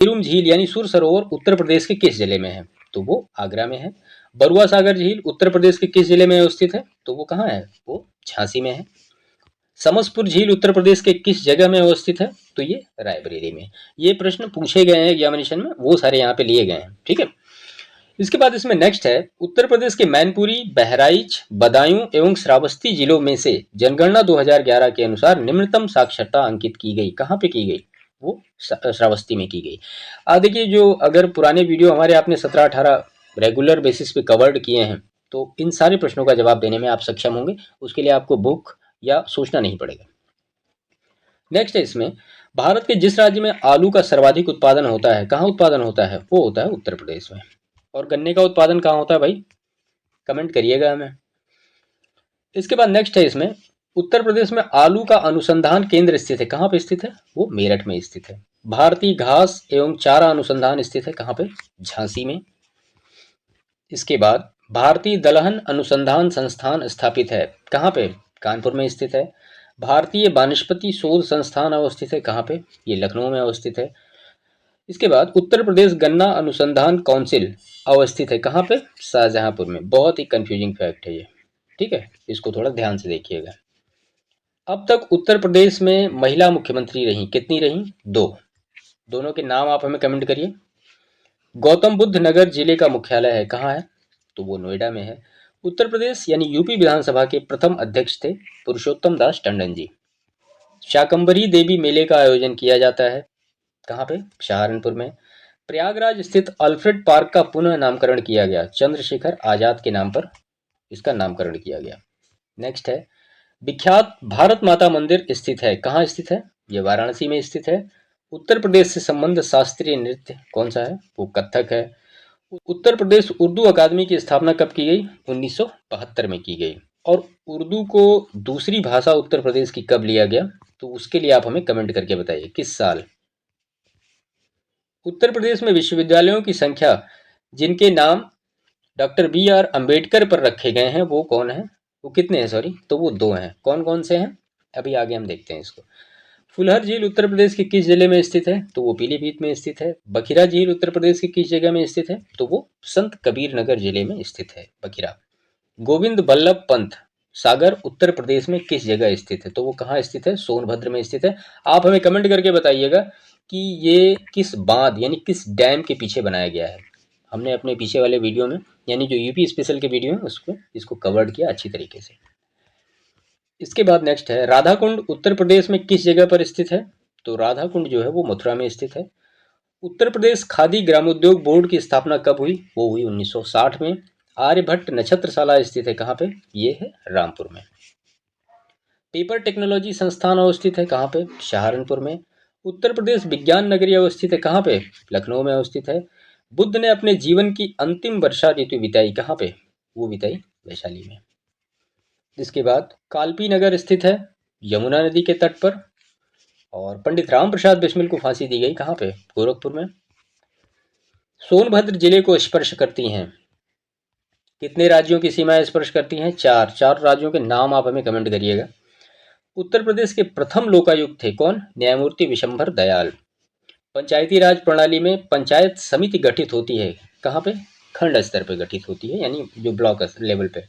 तिरुम झील यानी सुर सरोवर उत्तर प्रदेश के किस जिले में है? तो वो आगरा में है। बरुआ सागर झील उत्तर प्रदेश के किस जिले में अवस्थित है? तो वो कहाँ है? वो झांसी में है। समसपुर झील उत्तर प्रदेश के किस जगह में अवस्थित है? तो ये रायबरेली में। ये प्रश्न पूछे गए हैं एग्जामिनेशन में, वो सारे यहाँ पे लिए गए हैं। ठीक है। इसके बाद इसमें नेक्स्ट है, उत्तर प्रदेश के मैनपुरी, बहराइच, बदायूं एवं श्रावस्ती जिलों में से जनगणना 2011 के अनुसार निम्नतम साक्षरता अंकित की गई। कहाँ पे की गई? वो श्रावस्ती में की गई। देखिए, जो अगर पुराने वीडियो हमारे आपने 17-18 रेगुलर बेसिस पे कवर्ड किए हैं, तो इन सारे प्रश्नों का जवाब देने में आप सक्षम होंगे। उसके लिए आपको बुक या सोचना नहीं पड़ेगा। नेक्स्ट है इसमें, भारत के जिस राज्य में आलू का सर्वाधिक उत्पादन होता है, कहाँ उत्पादन होता है? वो होता है उत्तर प्रदेश में। और गन्ने का उत्पादन कहाँ होता है भाई? कमेंट करिएगा हमें। इसके बाद नेक्स्ट है इसमें, उत्तर प्रदेश में आलू का अनुसंधान केंद्र स्थित है। कहाँ पे स्थित है? वो मेरठ में स्थित है। भारतीय घास एवं चारा अनुसंधान स्थित है कहाँ पे? झांसी में। इसके बाद भारतीय दलहन अनुसंधान संस्थान स्थापित है कहाँ पे? कानपुर में स्थित है। भारतीय वानस्पति शोध संस्थान अवस्थित है कहाँ पे? ये लखनऊ में अवस्थित है। इसके बाद उत्तर प्रदेश गन्ना अनुसंधान काउंसिल अवस्थित है कहाँ पे? शाहजहांपुर में। बहुत ही कंफ्यूजिंग फैक्ट है ये। ठीक है, इसको थोड़ा ध्यान से देखिएगा। अब तक उत्तर प्रदेश में महिला मुख्यमंत्री रही, कितनी रही? 2। दोनों के नाम आप हमें कमेंट करिए। गौतम बुद्ध नगर जिले का मुख्यालय है, कहाँ है? तो वो नोएडा में है। उत्तर प्रदेश यानी यूपी विधानसभा के प्रथम अध्यक्ष थे पुरुषोत्तम दास टंडन जी। शाकंभरी देवी मेले का आयोजन किया जाता है कहाँ पे? सहारनपुर में। प्रयागराज स्थित अल्फ्रेड पार्क का पुनः नामकरण किया गया, चंद्रशेखर आजाद के नाम पर इसका नामकरण किया गया। नेक्स्ट है, विख्यात भारत माता मंदिर स्थित है, कहाँ स्थित है? ये वाराणसी में स्थित है। उत्तर प्रदेश से संबंध शास्त्रीय नृत्य कौन सा है? वो कथक है। उत्तर प्रदेश उर्दू अकादमी की स्थापना कब की गई? 1972 में की गई। और उर्दू को दूसरी भाषा उत्तर प्रदेश की कब लिया गया? तो उसके लिए आप हमें कमेंट करके बताइए किस साल। उत्तर प्रदेश में विश्वविद्यालयों की संख्या जिनके नाम डॉक्टर बी आर अम्बेडकर पर रखे गए हैं वो कौन है? वो कितने हैं? सॉरी, तो वो 2 हैं। कौन कौन से हैं? अभी आगे हम देखते हैं इसको। फुलहर झील उत्तर प्रदेश के किस जिले में स्थित है? तो वो पीलीभीत में स्थित है। बखिरा झील उत्तर प्रदेश की किस जगह में स्थित है? तो वो संत कबीर नगर जिले में स्थित है, बखिरा। गोविंद बल्लभ पंत सागर उत्तर प्रदेश में किस जगह स्थित है? तो वो कहाँ स्थित है? सोनभद्र में स्थित है। आप हमें कमेंट करके बताइएगा कि ये किस बांध यानी किस डैम के पीछे बनाया गया है। हमने अपने पीछे वाले वीडियो में यानी जो यूपी स्पेशल के वीडियो है उसको इसको कवर्ड किया अच्छी तरीके से। इसके बाद नेक्स्ट है, राधा कुंड उत्तर प्रदेश में किस जगह पर स्थित है? तो राधा कुंड जो है वो मथुरा में स्थित है। उत्तर प्रदेश खादी ग्रामोद्योग बोर्ड की स्थापना कब हुई? वो हुई 1960 में। आर्यभट्ट नक्षत्रशाला स्थित है कहाँ पे? ये है रामपुर में। पेपर टेक्नोलॉजी संस्थान अवस्थित है कहाँ पे? सहारनपुर में। उत्तर प्रदेश विज्ञान नगरी अवस्थित है कहाँ पे? लखनऊ में अवस्थित है। बुद्ध ने अपने जीवन की अंतिम वर्षा ऋतु बिताई कहाँ पे? वो बिताई वैशाली में। इसके बाद कालपी नगर स्थित है यमुना नदी के तट पर। और पंडित राम प्रसाद बिस्मिल को फांसी दी गई कहाँ पे? गोरखपुर में। सोनभद्र जिले को स्पर्श करती हैं कितने राज्यों की सीमाएं स्पर्श करती हैं? 4। 4 राज्यों के नाम आप हमें कमेंट करिएगा। उत्तर प्रदेश के प्रथम लोकायुक्त थे कौन? न्यायमूर्ति विशंभर दयाल। पंचायती राज प्रणाली में पंचायत समिति गठित होती है कहाँ पे? खंड स्तर पे गठित होती है यानी जो ब्लॉक लेवल पे।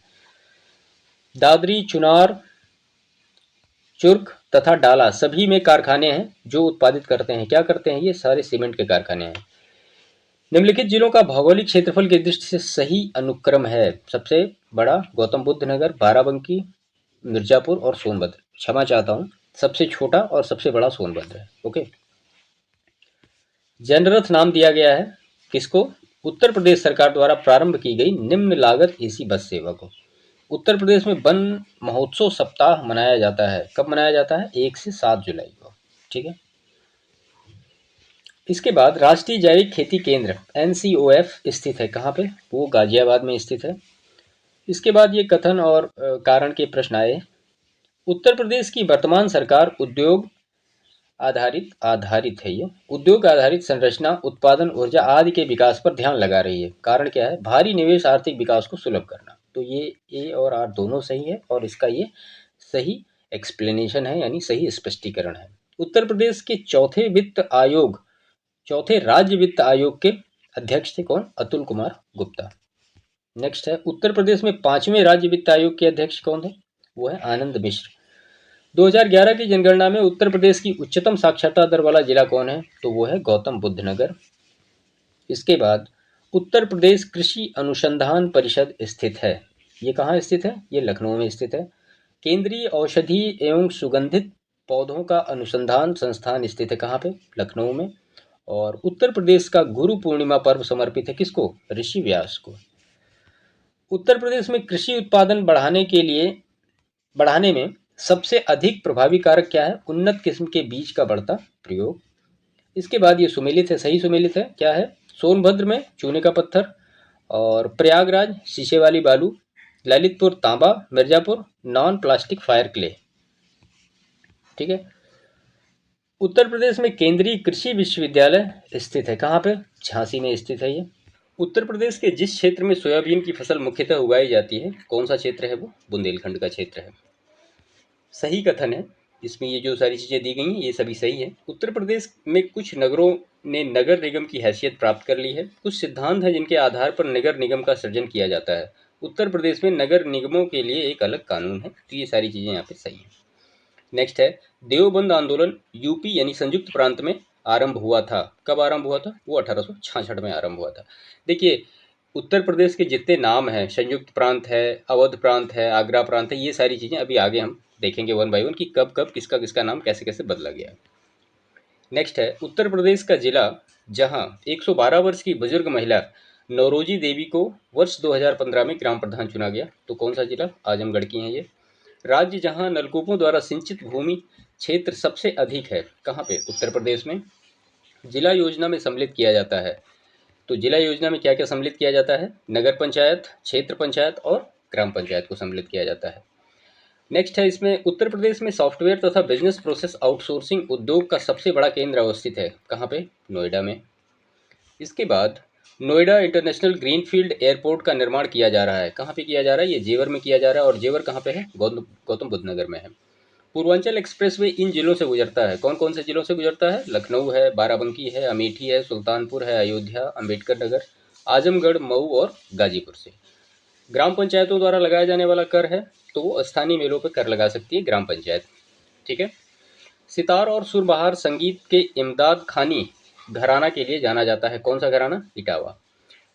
दादरी, चुनार, चुर्क तथा डाला सभी में कारखाने हैं जो उत्पादित करते हैं, क्या करते हैं? ये सारे सीमेंट के कारखाने हैं। निम्नलिखित जिलों का भौगोलिक क्षेत्रफल की दृष्टि से सही अनुक्रम है। सबसे बड़ा गौतम बुद्ध नगर, बाराबंकी, मिर्जापुर और सोनभद्र। क्षमा चाहता हूँ, सबसे छोटा और सबसे बड़ा सोनभद्र है। ओके। जनरथ नाम दिया गया है किसको? उत्तर प्रदेश सरकार द्वारा प्रारंभ की गई निम्न लागत एसी बस सेवा को। उत्तर प्रदेश में वन महोत्सव सप्ताह मनाया जाता है, कब मनाया जाता है? 1 से 7 जुलाई को। ठीक है। इसके बाद राष्ट्रीय जैविक खेती केंद्र NCOF स्थित है कहाँ पे? वो गाजियाबाद में स्थित है। इसके बाद ये कथन और कारण के प्रश्न आए। उत्तर प्रदेश की वर्तमान सरकार उद्योग आधारित है, ये उद्योग आधारित संरचना, उत्पादन, ऊर्जा आदि के विकास पर ध्यान लगा रही है। कारण क्या है? भारी निवेश आर्थिक विकास को सुलभ करना। तो ये ए और आर दोनों सही है और इसका ये सही एक्सप्लेनेशन है यानी सही स्पष्टीकरण है। उत्तर प्रदेश के चौथे वित्त आयोग चौथे राज्य वित्त आयोग के अध्यक्ष थे कौन? अतुल कुमार गुप्ता। नेक्स्ट है उत्तर प्रदेश में 5वें राज्य वित्त आयोग के अध्यक्ष कौन थे? वो है आनंद मिश्र। 2011 की जनगणना में उत्तर प्रदेश की उच्चतम साक्षरता दर वाला जिला कौन है? तो वो है गौतम बुद्ध नगर। इसके बाद उत्तर प्रदेश कृषि अनुसंधान परिषद स्थित है। ये कहाँ स्थित है? ये लखनऊ में स्थित है। केंद्रीय औषधि एवं सुगंधित पौधों का अनुसंधान संस्थान स्थित है कहाँ पे? लखनऊ में। और उत्तर प्रदेश का गुरु पूर्णिमा पर्व समर्पित है किसको? ऋषि व्यास को। उत्तर प्रदेश में कृषि उत्पादन बढ़ाने में सबसे अधिक प्रभावी कारक क्या है? उन्नत किस्म के बीज का बढ़ता प्रयोग। इसके बाद ये सुमेलित है, सही सुमेलित है। क्या है? सोनभद्र में चूने का पत्थर, और प्रयागराज शीशे वाली बालू, ललितपुर तांबा, Mirzapur non plastic fire clay. ठीक है। उत्तर प्रदेश में केंद्रीय कृषि विश्वविद्यालय स्थित है कहाँ पे? झांसी में स्थित है ये। उत्तर प्रदेश के जिस क्षेत्र में सोयाबीन की फसल मुख्यतः उगाई जाती है, कौन सा क्षेत्र है वो? बुंदेलखंड का क्षेत्र है। सही कथन है। इसमें ये जो सारी चीज़ें दी गई हैं ये सभी सही है। उत्तर प्रदेश में कुछ नगरों ने नगर निगम की हैसियत प्राप्त कर ली है। कुछ सिद्धांत हैं जिनके आधार पर नगर निगम का सृजन किया जाता है। उत्तर प्रदेश में नगर निगमों के लिए एक अलग कानून है। तो ये सारी चीज़ें यहाँ पे सही हैं। नेक्स्ट है देवबंद आंदोलन यूपी यानी संयुक्त प्रांत में आरंभ हुआ था। कब आरंभ हुआ था? वो 1866 में आरंभ हुआ था। देखिए उत्तर प्रदेश के जितने नाम हैं, संयुक्त प्रांत है, अवध प्रांत है, आगरा प्रांत है, ये सारी चीज़ें अभी आगे हम देखेंगे वन बाय वन कि कब कब किसका किसका नाम कैसे कैसे बदला गया। नेक्स्ट है उत्तर प्रदेश का जिला जहां 112 वर्ष की बुजुर्ग महिला नौरोजी देवी को वर्ष 2015 में ग्राम प्रधान चुना गया। तो कौन सा जिला? आजमगढ़ की है ये। राज्य जहां नलकूपों द्वारा सिंचित भूमि क्षेत्र सबसे अधिक है कहाँ पे? उत्तर प्रदेश में। जिला योजना में सम्मिलित किया जाता है। तो जिला योजना में क्या क्या सम्मिलित किया जाता है? नगर पंचायत, क्षेत्र पंचायत और ग्राम पंचायत को सम्मिलित किया जाता है। नेक्स्ट है इसमें उत्तर प्रदेश में सॉफ्टवेयर तथा बिजनेस प्रोसेस आउटसोर्सिंग उद्योग का सबसे बड़ा केंद्र अवस्थित है कहाँ पे? नोएडा में। इसके बाद नोएडा इंटरनेशनल ग्रीनफील्ड एयरपोर्ट का निर्माण किया जा रहा है। कहाँ पे किया जा रहा है? ये जेवर में किया जा रहा है। और जेवर कहाँ पे है? गौतम बुद्ध नगर में है। पूर्वांचल एक्सप्रेसवे इन जिलों से गुजरता है। कौन कौन से जिलों से गुजरता है? लखनऊ है, बाराबंकी है, अमेठी है, सुल्तानपुर है, अयोध्या, अंबेडकर नगर, आजमगढ़, मऊ और गाजीपुर से। ग्राम पंचायतों द्वारा लगाया जाने वाला कर है तो वो स्थानीय मेलों पर कर लगा सकती है ग्राम पंचायत। ठीक है। सितार और सुरबहार संगीत के इमदाद खानी घराना के लिए जाना जाता है। कौन सा घराना? इटावा।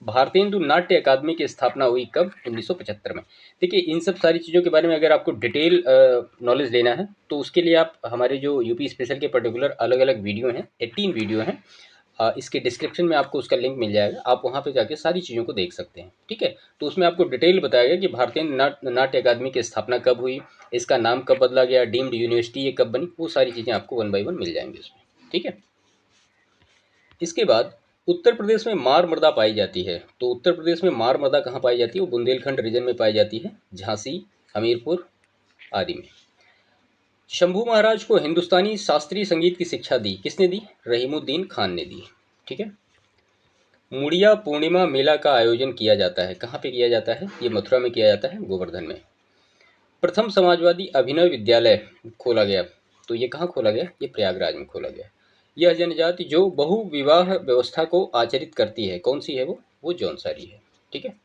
भारतेंदु नाट्य अकादमी की स्थापना हुई कब? 1975 में। देखिए इन सब सारी चीज़ों के बारे में अगर आपको डिटेल नॉलेज लेना है तो उसके लिए आप हमारे जो यूपी स्पेशल के पर्टिकुलर अलग अलग वीडियो हैं, 18 वीडियो हैं, इसके डिस्क्रिप्शन में आपको उसका लिंक मिल जाएगा। आप वहाँ पे जाके सारी चीज़ों को देख सकते हैं। ठीक है। तो उसमें आपको डिटेल बताया गया कि भारतीय नाट्य अकादमी की स्थापना कब हुई, इसका नाम कब बदला गया, डीम्ड यूनिवर्सिटी ये कब बनी, वो सारी चीज़ें आपको वन बाई वन मिल जाएंगी उसमें। ठीक है। इसके बाद उत्तर प्रदेश में मार मृदा पाई जाती है। तो उत्तर प्रदेश में मार मृदा कहाँ पाई जाती है? वो बुंदेलखंड रीजन में पाई जाती है, झांसी, हमीरपुर आदि में। शंभू महाराज को हिंदुस्तानी शास्त्रीय संगीत की शिक्षा दी किसने दी? रहीमुद्दीन खान ने दी। ठीक है। मुड़िया पूर्णिमा मेला का आयोजन किया जाता है। कहाँ पे किया जाता है? ये मथुरा में किया जाता है, गोवर्धन में। प्रथम समाजवादी अभिनव विद्यालय खोला गया। तो ये कहाँ खोला गया? ये प्रयागराज में खोला गया। यह जनजाति जो बहु विवाह व्यवस्था को आचरित करती है, कौन सी है वो? वो जौनसारी है। ठीक है।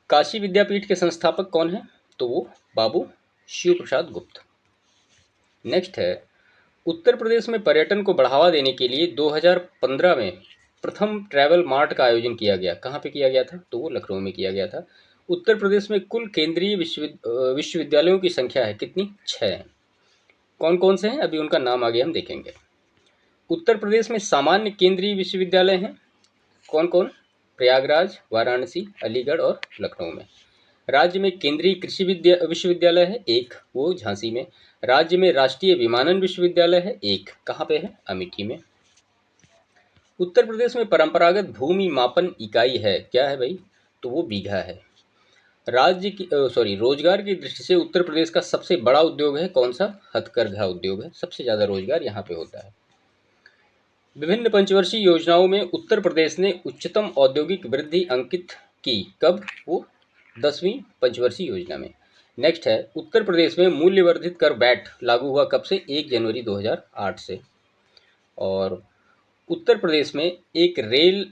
काशी विद्यापीठ के संस्थापक कौन है? तो वो बाबू शिव प्रसाद गुप्त। नेक्स्ट है उत्तर प्रदेश में पर्यटन को बढ़ावा देने के लिए 2015 में प्रथम ट्रैवल मार्ट का आयोजन किया गया। कहाँ पे किया गया था? तो वो लखनऊ में किया गया था। उत्तर प्रदेश में कुल केंद्रीय विश्वविद्यालयों की संख्या है कितनी? 6 है। कौन कौन से हैं? अभी उनका नाम आगे हम देखेंगे। उत्तर प्रदेश में सामान्य केंद्रीय विश्वविद्यालय हैं कौन कौन? प्रयागराज, वाराणसी, अलीगढ़ और लखनऊ में। राज्य में केंद्रीय कृषि विश्वविद्यालय है एक, वो झांसी में। राज्य में राष्ट्रीय विमानन विश्वविद्यालय है एक, कहाँ पे है? अमेठी में। उत्तर प्रदेश में परंपरागत भूमि मापन इकाई है, क्या है भाई? तो वो बीघा है। रोजगार की दृष्टि से उत्तर प्रदेश का सबसे बड़ा उद्योग है कौन सा? हथकरघा उद्योग है। सबसे ज़्यादा रोजगार यहाँ पे होता है। विभिन्न पंचवर्षीय योजनाओं में उत्तर प्रदेश ने उच्चतम औद्योगिक वृद्धि अंकित की कब? वो 10वीं पंचवर्षीय योजना में। नेक्स्ट है उत्तर प्रदेश में मूल्यवर्धित कर वैट लागू हुआ कब से? 1 जनवरी 2008 से। और उत्तर प्रदेश में एक रेल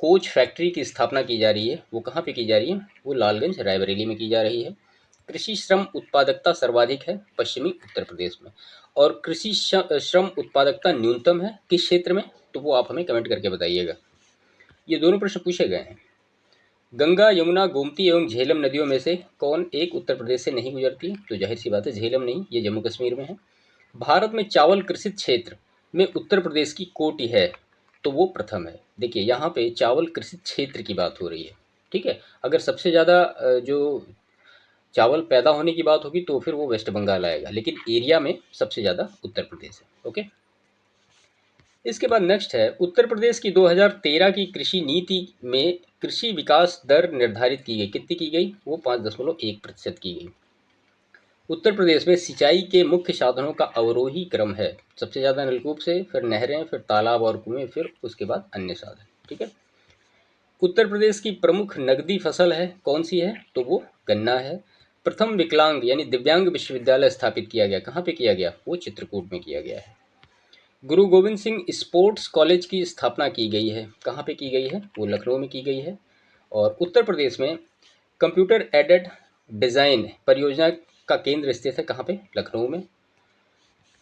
कोच फैक्ट्री की स्थापना की जा रही है। वो कहाँ पे की जा रही है? वो लालगंज रायबरेली में की जा रही है। कृषि श्रम उत्पादकता सर्वाधिक है पश्चिमी उत्तर प्रदेश में, और कृषि श्रम उत्पादकता न्यूनतम है किस क्षेत्र में? तो वो आप हमें कमेंट करके बताइएगा। ये दोनों प्रश्न पूछे गए हैं। गंगा, यमुना, गोमती एवं झेलम नदियों में से कौन एक उत्तर प्रदेश से नहीं गुजरती? तो जाहिर सी बात है झेलम नहीं, ये जम्मू कश्मीर में है। भारत में चावल कृषित क्षेत्र में उत्तर प्रदेश की कोटि है, तो वो प्रथम है। देखिए यहाँ पे चावल कृषित क्षेत्र की बात हो रही है, ठीक है। अगर सबसे ज़्यादा जो चावल पैदा होने की बात होगी तो फिर वो वेस्ट बंगाल आएगा, लेकिन एरिया में सबसे ज़्यादा उत्तर प्रदेश है। ओके, इसके बाद नेक्स्ट है, उत्तर प्रदेश की 2013 की कृषि नीति में कृषि विकास दर निर्धारित की गई, कितनी की गई? वो 5.1% की गई। उत्तर प्रदेश में सिंचाई के मुख्य साधनों का अवरोही क्रम है, सबसे ज़्यादा नलकूप से, फिर नहरें, फिर तालाब और कुएं, फिर उसके बाद अन्य साधन, ठीक है। उत्तर प्रदेश की प्रमुख नकदी फसल है, कौन सी है? तो वो गन्ना है। प्रथम विकलांग यानी दिव्यांग विश्वविद्यालय स्थापित किया गया, कहाँ पे किया गया? वो चित्रकूट में किया गया है। गुरु गोविंद सिंह स्पोर्ट्स कॉलेज की स्थापना की गई है, कहाँ पे की गई है? वो लखनऊ में की गई है। और उत्तर प्रदेश में कंप्यूटर एडेड डिज़ाइन परियोजना का केंद्र स्थित है, कहाँ पे? लखनऊ में।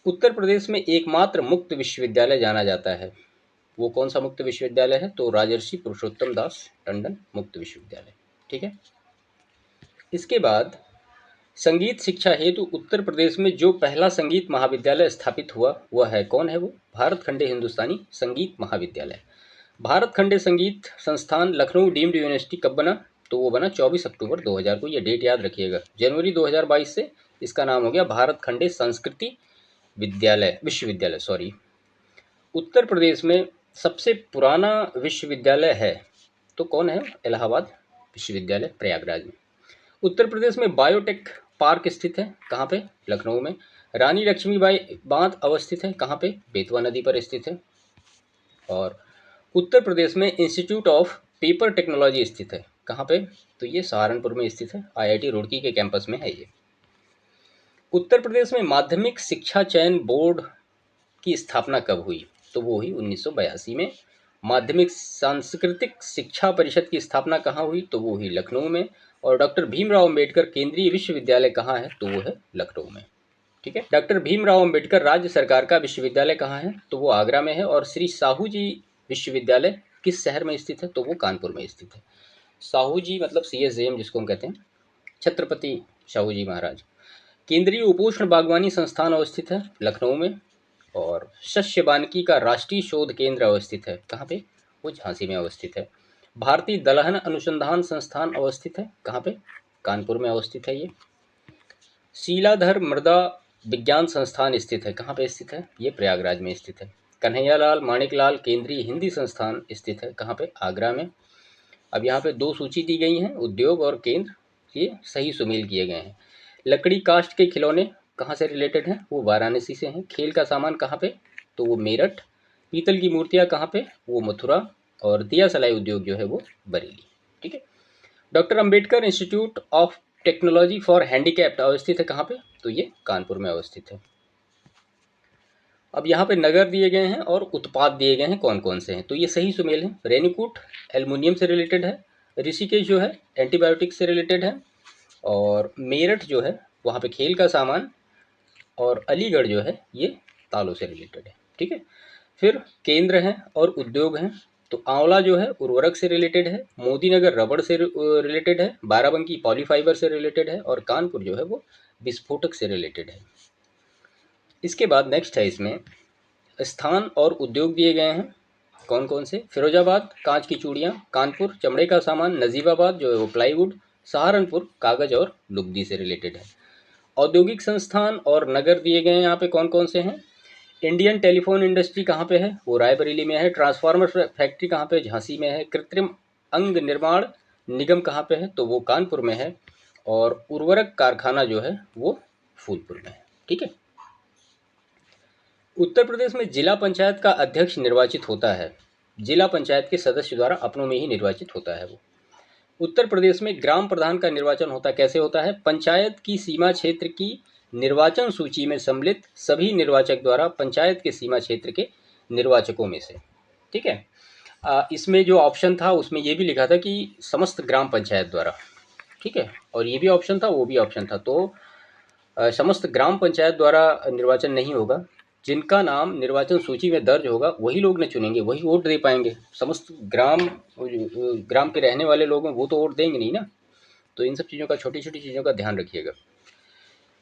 उत्तर प्रदेश में एकमात्र मुक्त विश्वविद्यालय जाना जाता है, वो कौन सा मुक्त विश्वविद्यालय है? तो राजर्षि पुरुषोत्तम दास टंडन मुक्त विश्वविद्यालय, ठीक है। इसके बाद संगीत शिक्षा हेतु उत्तर प्रदेश में जो पहला संगीत महाविद्यालय स्थापित हुआ वह है, कौन है वो? भारत खंडे हिंदुस्तानी संगीत महाविद्यालय। भारत खंडे संगीत संस्थान लखनऊ डीम्ड यूनिवर्सिटी कब बना? तो वो बना 24 अक्टूबर 2000 को, ये डेट याद रखिएगा। जनवरी 2022 से इसका नाम हो गया भारत खंडे संस्कृति विश्वविद्यालय सॉरी। उत्तर प्रदेश में सबसे पुराना विश्वविद्यालय है तो कौन है? इलाहाबाद विश्वविद्यालय प्रयागराज में। उत्तर प्रदेश में बायोटेक पार्क स्थित है, कहाँ पे? लखनऊ में। रानी लक्ष्मीबाई बांध अवस्थित है, कहाँ पे? बेतवा नदी पर स्थित है। और उत्तर प्रदेश में इंस्टीट्यूट ऑफ पेपर टेक्नोलॉजी स्थित है, कहाँ पे? तो ये सहारनपुर में स्थित है, IIT रुड़की के कैंपस में है ये। उत्तर प्रदेश में माध्यमिक शिक्षा चयन बोर्ड की स्थापना कब हुई? तो वो हुई 1982 में। माध्यमिक सांस्कृतिक शिक्षा परिषद की स्थापना कहाँ हुई? तो वो हुई लखनऊ में। और डॉक्टर भीमराव अंबेडकर केंद्रीय विश्वविद्यालय कहाँ है? तो वो है लखनऊ में, ठीक है। डॉक्टर भीमराव अंबेडकर राज्य सरकार का विश्वविद्यालय कहाँ है? तो वो आगरा में है। और श्री साहू जी विश्वविद्यालय किस शहर में स्थित है? तो वो कानपुर में स्थित है। साहू जी मतलब CSJM जिसको हम कहते हैं, छत्रपति साहू जी महाराज। केंद्रीय उपोष्ण बागवानी संस्थान अवस्थित है लखनऊ में। और शस्य वानिकी का राष्ट्रीय शोध केंद्र अवस्थित है, कहाँ पे? वो झांसी में अवस्थित है। भारतीय दलहन अनुसंधान संस्थान अवस्थित है, कहाँ पे? कानपुर में अवस्थित है ये। शीलाधर मृदा विज्ञान संस्थान स्थित है, कहाँ पे स्थित है? ये प्रयागराज में स्थित है। कन्हैयालाल माणिकलाल केंद्रीय हिंदी संस्थान स्थित है, कहाँ पे? आगरा में। अब यहाँ पे दो सूची दी गई हैं, उद्योग और केंद्र, ये सही सुमेल किए गए हैं। लकड़ी कास्ट के खिलौने कहाँ से रिलेटेड हैं? वो वाराणसी से हैं। खेल का सामान कहाँ पे? तो वो मेरठ। पीतल की मूर्तियाँ कहाँ पे? वो मथुरा। और दिया सलाई उद्योग जो है वो बरेली, ठीक है। Doctor Ambedkar institute of technology for handicapped अवस्थित है, कहाँ पे? तो ये कानपुर में अवस्थित है। अब यहाँ पे नगर दिए गए हैं और उत्पाद दिए गए हैं, कौन कौन से हैं? तो ये सही सुमेल है। रेनीकूट एल्युमिनियम से रिलेटेड है। ऋषिकेश जो है एंटीबायोटिक से रिलेटेड है। और मेरठ जो है वहाँ पे खेल का सामान। और अलीगढ़ जो है ये तालों से रिलेटेड है, ठीक है। फिर केंद्र हैं और उद्योग हैं, तो आंवला जो है उर्वरक से रिलेटेड है। मोदीनगर रबड़ से रिलेटेड है। बाराबंकी पॉलीफाइबर से रिलेटेड है। और कानपुर जो है वो विस्फोटक से रिलेटेड है। इसके बाद नेक्स्ट है, इसमें स्थान और उद्योग दिए गए हैं, कौन कौन से? फिरोजाबाद कांच की चूड़ियाँ, कानपुर चमड़े का सामान, नजीबाबाद जो है वो प्लाईवुड, सहारनपुर कागज और लुगदी से रिलेटेड है। औद्योगिक संस्थान और नगर दिए गए हैं यहाँ पे, कौन कौन से हैं? इंडियन टेलीफोन इंडस्ट्री कहाँ पे है? वो रायबरेली में है। ट्रांसफार्मर फैक्ट्री कहाँ पे? झांसी में है। कृत्रिम अंग निर्माण निगम कहाँ पे है? तो वो कानपुर में है। और उर्वरक कारखाना जो है वो फूलपुर में है, ठीक है। उत्तर प्रदेश में जिला पंचायत का अध्यक्ष निर्वाचित होता है, जिला पंचायत के सदस्य द्वारा अपनों में ही निर्वाचित होता है वो। उत्तर प्रदेश में ग्राम प्रधान का निर्वाचन होता कैसे होता है? पंचायत की सीमा क्षेत्र की निर्वाचन सूची में सम्मिलित सभी निर्वाचक द्वारा पंचायत के सीमा क्षेत्र के निर्वाचकों में से, ठीक है। इसमें जो ऑप्शन था उसमें ये भी लिखा था कि समस्त ग्राम पंचायत द्वारा, ठीक है, और ये भी ऑप्शन था, वो भी ऑप्शन था। तो समस्त ग्राम पंचायत द्वारा निर्वाचन नहीं होगा। जिनका नाम निर्वाचन सूची में दर्ज होगा वही लोग ने चुनेंगे, वही वोट दे पाएंगे। समस्त ग्राम के रहने वाले लोग हैं वो तो वोट देंगे नहीं ना। तो इन सब चीज़ों का, छोटी छोटी चीज़ों का ध्यान रखिएगा।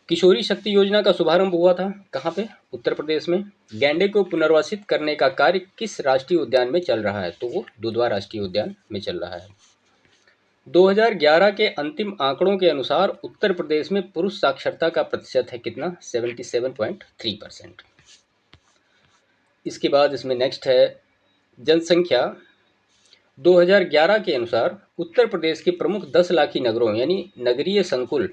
किशोरी शक्ति योजना का शुभारंभ हुआ था कहाँ पे? उत्तर प्रदेश में। गैंडे को पुनर्वासित करने का कार्य किस राष्ट्रीय उद्यान में चल रहा है? तो वो दुधवा राष्ट्रीय उद्यान में चल रहा है। 2011 के अंतिम आंकड़ों के अनुसार उत्तर प्रदेश में पुरुष साक्षरता का प्रतिशत है कितना? 77.3%। इसके बाद इसमें नेक्स्ट है जनसंख्या। 2011 के अनुसार उत्तर प्रदेश के प्रमुख 10 लाखी नगरों यानी नगरीय संकुल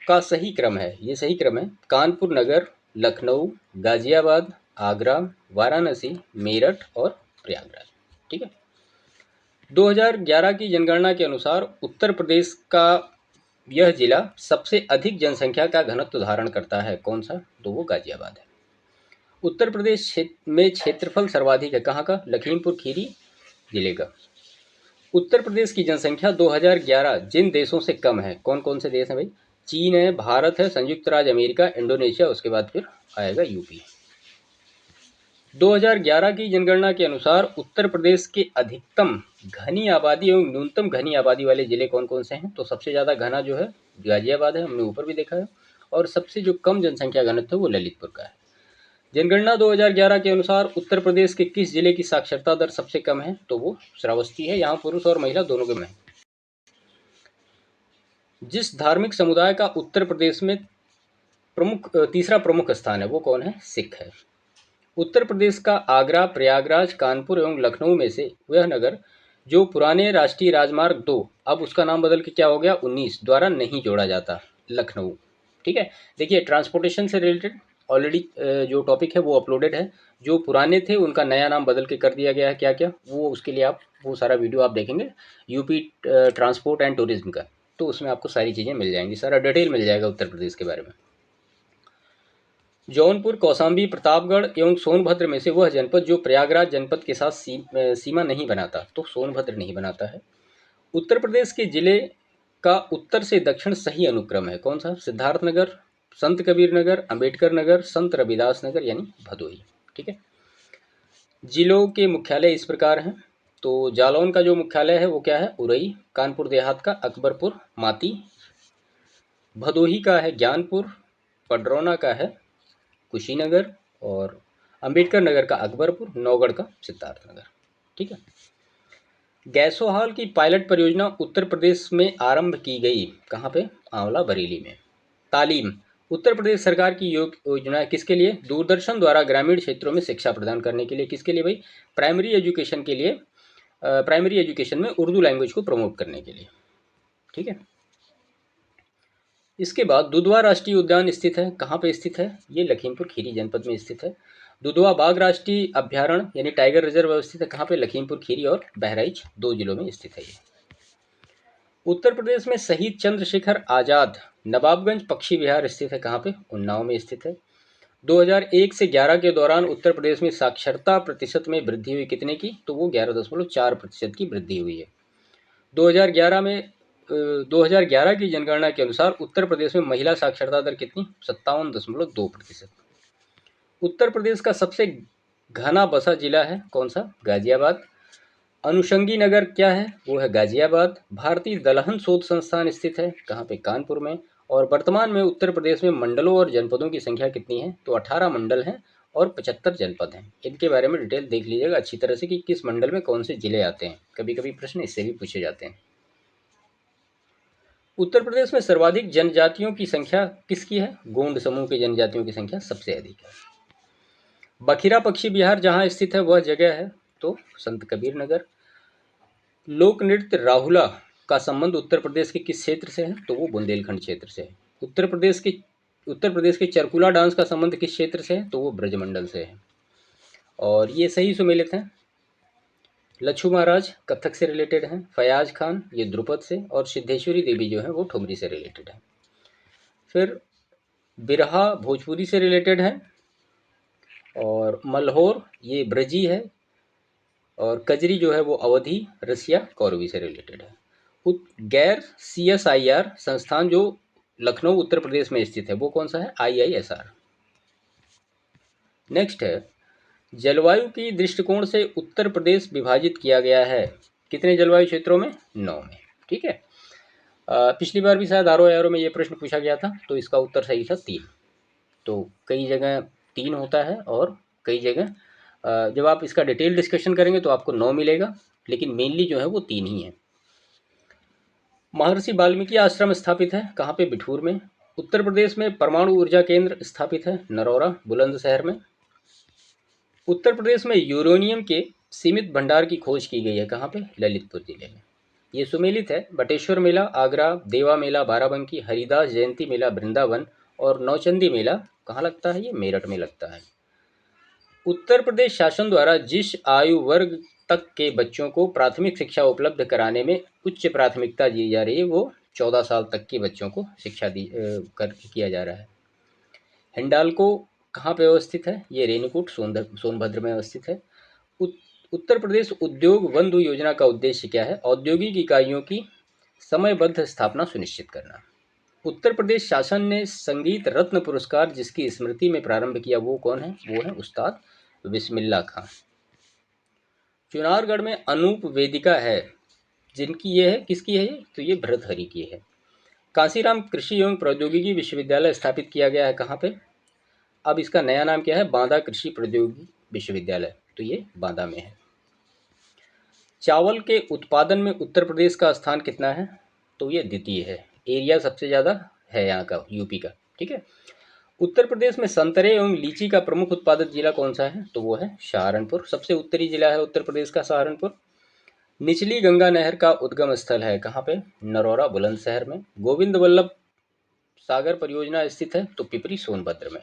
का सही क्रम है, ये सही क्रम है: कानपुर नगर, लखनऊ, गाजियाबाद, आगरा, वाराणसी, मेरठ और प्रयागराज। ठीक है। 2011 की जनगणना के अनुसार उत्तर प्रदेश का यह जिला सबसे अधिक जनसंख्या का घनत्व धारण करता है। कौन सा? तो वो गाजियाबाद है। उत्तर प्रदेश में क्षेत्रफल सर्वाधिक है कहाँ का? लखीमपुर खीरी जिले का। उत्तर प्रदेश की जनसंख्या 2011 जिन देशों से कम है, कौन कौन से देश हैं भाई? चीन है, भारत है, संयुक्त राज्य अमेरिका, इंडोनेशिया, उसके बाद फिर आएगा यूपी। 2011 की जनगणना के अनुसार उत्तर प्रदेश के अधिकतम घनी आबादी एवं न्यूनतम घनी आबादी वाले जिले कौन कौन से हैं? तो सबसे ज़्यादा घना जो है गाजियाबाद है, हमने ऊपर भी देखा है, और सबसे जो कम जनसंख्या घनत्व है वो ललितपुर का है। जनगणना 2011 के अनुसार उत्तर प्रदेश के किस जिले की साक्षरता दर सबसे कम है? तो वो श्रावस्ती है। यहाँ पुरुष और महिला दोनों के में। जिस धार्मिक समुदाय का उत्तर प्रदेश में तीसरा प्रमुख स्थान है वो कौन है? सिख है। उत्तर प्रदेश का आगरा, प्रयागराज, कानपुर एवं लखनऊ में से वह नगर जो पुराने राष्ट्रीय राजमार्ग 2, अब उसका नाम बदल के क्या हो गया 19, द्वारा नहीं जोड़ा जाता, लखनऊ। ठीक है। देखिए ट्रांसपोर्टेशन से रिलेटेड ऑलरेडी जो टॉपिक है वो अपलोडेड है। जो पुराने थे उनका नया नाम बदल के कर दिया गया है, क्या क्या वो, उसके लिए आप वो सारा वीडियो आप देखेंगे यूपी ट्रांसपोर्ट एंड टूरिज्म का, तो उसमें आपको सारी चीज़ें मिल जाएंगी, सारा डिटेल मिल जाएगा उत्तर प्रदेश के बारे में। जौनपुर, कौशाम्बी, प्रतापगढ़ एवं सोनभद्र में से वह जनपद जो प्रयागराज जनपद के साथ सीमा नहीं बनाता, तो सोनभद्र नहीं बनाता है। उत्तर प्रदेश के जिले का उत्तर से दक्षिण सही अनुक्रम है कौन सा? सिद्धार्थनगर, संत कबीर नगर, अंबेडकर नगर, संत रविदास नगर यानी भदोही। ठीक है। जिलों के मुख्यालय इस प्रकार हैं। तो जालौन का जो मुख्यालय है वो क्या है? उरई। कानपुर देहात का अकबरपुर माती। भदोही का है ज्ञानपुर। पडरौना का है कुशीनगर। और अंबेडकर नगर का अकबरपुर। नौगढ़ का सिद्धार्थनगर। ठीक है। गैसोहाल की पायलट परियोजना उत्तर प्रदेश में आरंभ की गई कहाँ पे? आंवला बरेली में। तालीम उत्तर प्रदेश सरकार की योजना किसके लिए? दूरदर्शन द्वारा ग्रामीण क्षेत्रों में शिक्षा प्रदान करने के लिए। किसके लिए भाई? प्राइमरी एजुकेशन के लिए। प्राइमरी एजुकेशन में उर्दू लैंग्वेज को प्रमोट करने के लिए। ठीक है। इसके बाद दुधवा राष्ट्रीय उद्यान स्थित है कहाँ पे स्थित है? ये लखीमपुर खीरी जनपद में स्थित है। दुधवा बाघ राष्ट्रीय अभ्यारण्य यानी टाइगर रिजर्व स्थित है कहाँ पे? लखीमपुर खीरी और बहराइच, 2 जिलों में स्थित है ये। उत्तर प्रदेश में शहीद चंद्रशेखर आजाद नवाबगंज पक्षी विहार स्थित है कहाँ पे? उन्नाव में स्थित है। 2001 से 11 के दौरान उत्तर प्रदेश में साक्षरता प्रतिशत में वृद्धि हुई कितने की? तो वो 11.4% की वृद्धि हुई है। 2011 की जनगणना के अनुसार उत्तर प्रदेश में महिला साक्षरता दर कितनी? 57.2%। उत्तर प्रदेश का सबसे घना बसा जिला है कौन सा? गाजियाबाद। अनुषंगी नगर क्या है? वो है गाजियाबाद। भारतीय दलहन शोध संस्थान स्थित है कहाँ पे? कानपुर में। और वर्तमान में उत्तर प्रदेश में मंडलों और जनपदों की संख्या कितनी है? तो 18 मंडल हैं और 75 जनपद हैं। इनके बारे में डिटेल देख लीजिएगा अच्छी तरह से कि किस मंडल में कौन से जिले आते हैं, कभी कभी प्रश्न इससे भी पूछे जाते हैं। उत्तर प्रदेश में सर्वाधिक जनजातियों की संख्या किसकी है? गोंड समूह की जनजातियों की संख्या सबसे अधिक है। बखिरा पक्षी विहार जहाँ स्थित है वह जगह है तो संत कबीर नगर। लोक नृत्य राहुला का संबंध उत्तर प्रदेश के किस क्षेत्र से है? तो वो बुंदेलखंड क्षेत्र से है। उत्तर प्रदेश के चरकुला डांस का संबंध किस क्षेत्र से है? तो वो ब्रजमंडल से है। और ये सही सुमेलित हैं। लच्छू महाराज कथक से रिलेटेड हैं। फयाज खान ये ध्रुपद से। और सिद्धेश्वरी देवी जो है वो ठुमरी से रिलेटेड है। फिर बिरहा भोजपुरी से रिलेटेड है। और मल्होर ये ब्रजी है। और कजरी जो है वो अवधी, रसिया, कौरवी से रिलेटेड है। गैर CSIR संस्थान जो लखनऊ उत्तर प्रदेश में स्थित है वो कौन सा है? IISR। नेक्स्ट है, जलवायु की दृष्टिकोण से उत्तर प्रदेश विभाजित किया गया है कितने जलवायु क्षेत्रों में? 9 में। ठीक है। पिछली बार भी शायद RO में ये प्रश्न पूछा गया था, तो इसका उत्तर सही था 3। तो कई जगह 3 होता है और कई जगह जब आप इसका डिटेल डिस्कशन करेंगे तो आपको 9 मिलेगा, लेकिन मेनली जो है वो 3 ही है। महर्षि वाल्मीकि आश्रम स्थापित है कहाँ पे? बिठूर में। उत्तर प्रदेश में परमाणु ऊर्जा केंद्र स्थापित है नरौरा, बुलंदशहर में। उत्तर प्रदेश में यूरेनियम के सीमित भंडार की खोज की गई है कहाँ पे? ललितपुर जिले में। ये सुमेलित है बटेश्वर मेला आगरा, देवा मेला बाराबंकी, हरिदास जयंती मेला वृंदावन और नौचंदी मेला कहाँ लगता है? ये मेरठ में लगता है। उत्तर प्रदेश शासन द्वारा जिस आयु वर्ग तक के बच्चों को प्राथमिक शिक्षा उपलब्ध कराने में उच्च प्राथमिकता दी जा रही है वो 14 साल तक के बच्चों को शिक्षा किया जा रहा है। हिंडाल्को कहाँ पे अवस्थित है? ये रेणुकूट सोनभद्र में अवस्थित है। उत्तर प्रदेश उद्योग बंधु योजना का उद्देश्य क्या है? औद्योगिक इकाइयों की समयबद्ध स्थापना सुनिश्चित करना। उत्तर प्रदेश शासन ने संगीत रत्न पुरस्कार जिसकी स्मृति में प्रारंभ किया वो कौन है? वो है उस्ताद बिस्मिल्लाह खां। चुनारगढ़ में अनूप वेदिका है जिनकी ये है, किसकी है ये? तो ये भरतहरि की है। कांसीराम कृषि एवं प्रौद्योगिकी विश्वविद्यालय स्थापित किया गया है कहाँ पे? अब इसका नया नाम क्या है? बांदा कृषि प्रौद्योगिकी विश्वविद्यालय, तो ये बांदा में है। चावल के उत्पादन में उत्तर प्रदेश का स्थान कितना है? तो ये द्वितीय है। एरिया सबसे ज़्यादा है यहाँ का, यूपी का। ठीक है। उत्तर प्रदेश में संतरे एवं लीची का प्रमुख उत्पादक जिला कौन सा है? तो वो है सहारनपुर। सबसे उत्तरी जिला है उत्तर प्रदेश का सहारनपुर। निचली गंगा नहर का उद्गम स्थल है कहाँ पे? नरौरा बुलंदशहर में। गोविंद वल्लभ सागर परियोजना स्थित है तो पिपरी सोनभद्र में।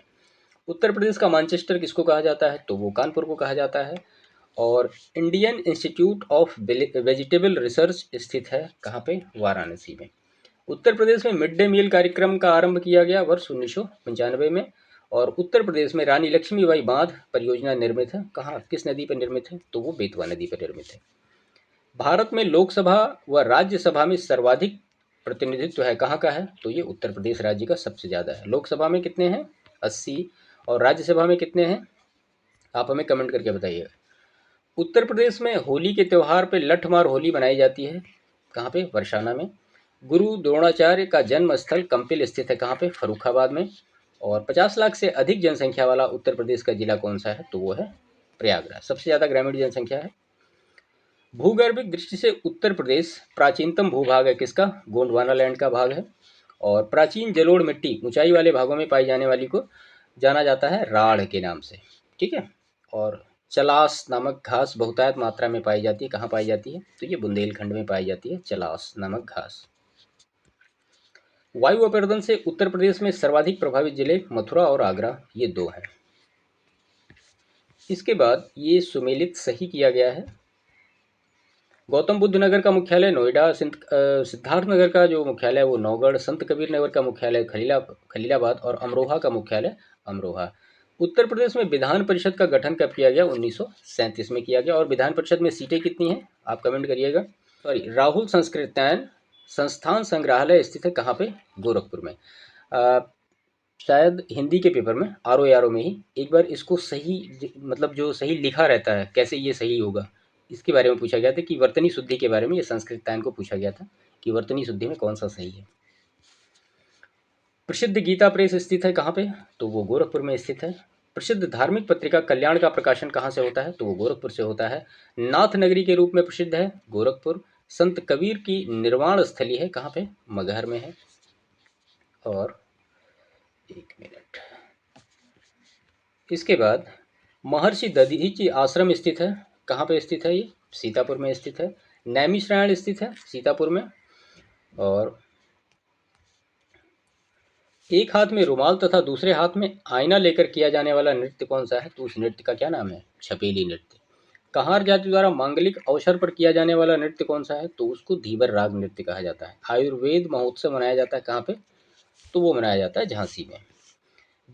उत्तर प्रदेश का मैनचेस्टर किसको कहा जाता है? तो वो कानपुर को कहा जाता है। और Indian institute of vegetable research स्थित है कहाँ पे? वाराणसी में। उत्तर प्रदेश में मिड डे मील कार्यक्रम का आरंभ किया गया वर्ष 1995 में। और उत्तर प्रदेश में रानी लक्ष्मीबाई बांध परियोजना निर्मित है कहाँ, किस नदी पर निर्मित है? तो वो बेतवा नदी पर निर्मित है। भारत में लोकसभा व राज्यसभा में सर्वाधिक प्रतिनिधित्व है कहाँ का है? तो ये उत्तर प्रदेश राज्य का सबसे ज़्यादा है। लोकसभा में कितने हैं? 80। और राज्यसभा में कितने हैं? आप हमें कमेंट करके बताइएगा। उत्तर प्रदेश में होली के त्यौहार पर लठमार होली मनाई जाती है कहाँ पे? बरसाना में। गुरु द्रोणाचार्य का जन्म स्थल कंपिल स्थित है कहाँ पे? फर्रुखाबाद में। और 50 लाख से अधिक जनसंख्या वाला उत्तर प्रदेश का जिला कौन सा है? तो वो है प्रयागराज। सबसे ज़्यादा ग्रामीण जनसंख्या है। भूगर्भिक दृष्टि से उत्तर प्रदेश प्राचीनतम भूभाग है किसका? गोंडवाना लैंड का भाग है। और प्राचीन जलोढ़ मिट्टी ऊंचाई वाले भागों में पाई जाने वाली को जाना जाता है राढ़ के नाम से। ठीक है। और चलास नामक घास बहुतायत मात्रा में पाई जाती है कहाँ पाई जाती है? तो ये बुंदेलखंड में पाई जाती है चलास नामक घास। वायु अपर्दन से उत्तर प्रदेश में सर्वाधिक प्रभावित जिले मथुरा और आगरा, ये 2 हैं। इसके बाद ये सुमेलित सही किया गया है। गौतम बुद्ध नगर का मुख्यालय नोएडा, सिद्धार्थ नगर का जो मुख्यालय वो नौगढ़, संत कबीर नगर का मुख्यालय खलीलाबाद और अमरोहा का मुख्यालय अमरोहा। उत्तर प्रदेश में विधान परिषद का गठन कब किया गया? 1937 में किया गया। और विधान परिषद में सीटें कितनी हैं? आप कमेंट करिएगा। राहुल संस्कृतायन संस्थान संग्रहालय स्थित है कहाँ पे? गोरखपुर में। शायद हिंदी के पेपर में RO में ही एक बार इसको सही, मतलब जो सही लिखा रहता है कैसे ये सही होगा, इसके बारे में पूछा गया था कि वर्तनी शुद्धि के बारे में ये संस्कृतायन को पूछा गया था कि वर्तनी शुद्धि में कौन सा सही है। प्रसिद्ध गीता प्रेस स्थित है कहाँ पे? तो वो गोरखपुर में स्थित है। प्रसिद्ध धार्मिक पत्रिका कल्याण का प्रकाशन कहाँ से होता है? तो वो गोरखपुर से होता है। नाथ नगरी के रूप में प्रसिद्ध है गोरखपुर। संत कबीर की निर्वाण स्थली है कहाँ पे? मगहर में है। और एक मिनट, इसके बाद महर्षि दधीचि आश्रम स्थित है कहाँ पे स्थित है? ये सीतापुर में स्थित है। नैमिषारण्य स्थित है सीतापुर में। और एक हाथ में रुमाल तथा दूसरे हाथ में आईना लेकर किया जाने वाला नृत्य कौन सा है? तो उस नृत्य का क्या नाम है? छपेली नृत्य। कहार जाति द्वारा मांगलिक अवसर पर किया जाने वाला नृत्य कौन सा है? तो उसको धीवर राग नृत्य कहा जाता है। आयुर्वेद महोत्सव मनाया जाता है कहाँ पे? तो वो मनाया जाता है झांसी में।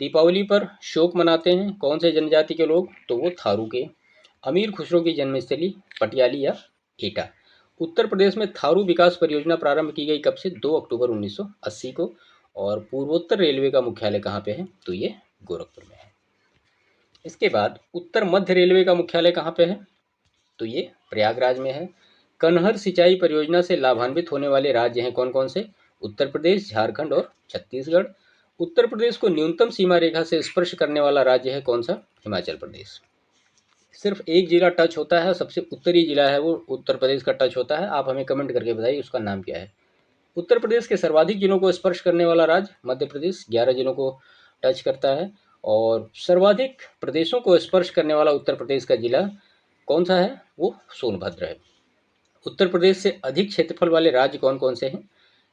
दीपावली पर शोक मनाते हैं कौन से जनजाति के लोग? तो वो थारू के। अमीर खुसरो की जन्मस्थली पटियाली या एटा। उत्तर प्रदेश में थारू विकास परियोजना प्रारंभ की गई कब से? 2 अक्टूबर 1980 को। और पूर्वोत्तर रेलवे का मुख्यालय कहाँ पे है? तो ये गोरखपुर में है। इसके बाद उत्तर मध्य रेलवे का मुख्यालय कहाँ पे है? तो ये प्रयागराज में है। कनहर सिंचाई परियोजना से लाभान्वित होने वाले राज्य हैं कौन कौन से? उत्तर प्रदेश, झारखंड और छत्तीसगढ़। उत्तर प्रदेश को न्यूनतम सीमा रेखा से स्पर्श करने वाला राज्य है कौन सा? हिमाचल प्रदेश। सिर्फ एक जिला टच होता है, सबसे उत्तरी जिला है वो उत्तर प्रदेश का टच होता है। आप हमें कमेंट करके बताइए उसका नाम क्या है। उत्तर प्रदेश के सर्वाधिक जिलों को स्पर्श करने वाला राज्य मध्य प्रदेश, 11 जिलों को टच करता है। और सर्वाधिक प्रदेशों को स्पर्श करने वाला उत्तर प्रदेश का जिला कौन सा है? वो सोनभद्र है। उत्तर प्रदेश से अधिक क्षेत्रफल वाले राज्य कौन कौन से हैं?